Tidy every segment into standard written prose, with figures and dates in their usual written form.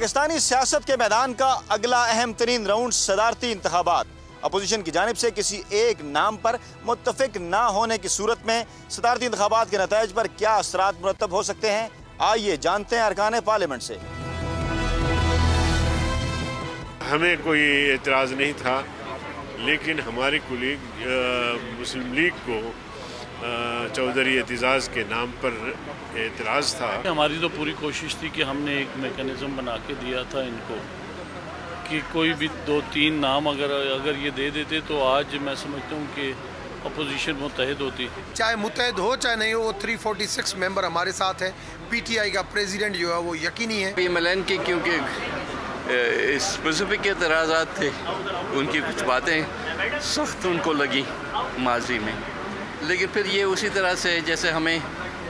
पाकिस्तानी सियासत के मैदान का अगला अहम तरीन राउंड सदारती इंतखाबात। अपोजिशन की जानिब से किसी एक नाम पर मुत्तफिक ना होने की सूरत में सदारती इंतखाबात के नताइज पर क्या असरात मुरतब हो सकते हैं, आइए जानते हैं अरकान पार्लियामेंट से। हमें कोई एतराज़ नहीं था, लेकिन हमारे कुलीग मुस्लिम लीग को चौधरी एतजाज़ के नाम पर एतराज़ था। हमारी तो पूरी कोशिश थी कि हमने एक मेकनिज़म बना के दिया था इनको कि कोई भी 2-3 नाम अगर ये दे देते तो आज मैं समझता हूँ कि अपोजिशन मुत्तहिद होती। चाहे मुत्तहिद हो चाहे नहीं हो, 346 मेंबर हमारे साथ है। पीटीआई का प्रेसिडेंट जो है वो यकीनी है। PMLN की क्योंकि स्पेसिफिक एतराज़ात थे, उनकी कुछ बातें सख्त उनको लगी माजी में, लेकिन फिर ये उसी तरह से जैसे हमें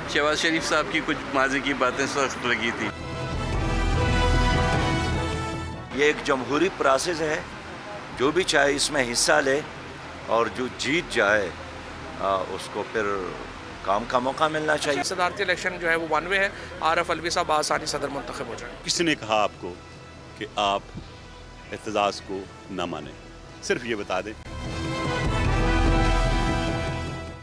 शहबाज शरीफ साहब की कुछ माजी की बातें सख्त लगी थी। ये एक जमहूरी प्रोसेस है, जो भी चाहे इसमें हिस्सा ले और जो जीत जाए उसको फिर काम का मौका मिलना चाहिए। सदारती इलेक्शन जो है वो 1 वे है। आरफ अलवी साहब आसानी सदर मुंतखब हो जाए। किसने कहा आपको कि आप एतजाज़ को न माने? सिर्फ ये बता दें।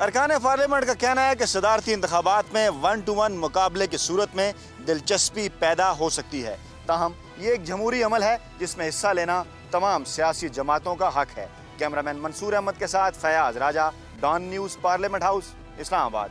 अरकान पार्लियामेंट का कहना है कि सदारती इंतखाबात में 1-to-1 मुकाबले की सूरत में दिलचस्पी पैदा हो सकती है। ताहम ये एक जमहूरी अमल है जिसमें हिस्सा लेना तमाम सियासी जमातों का हक है। कैमरामैन मंसूर अहमद के साथ Fayaz Raja, Dawn news, parliament house, Islamabad.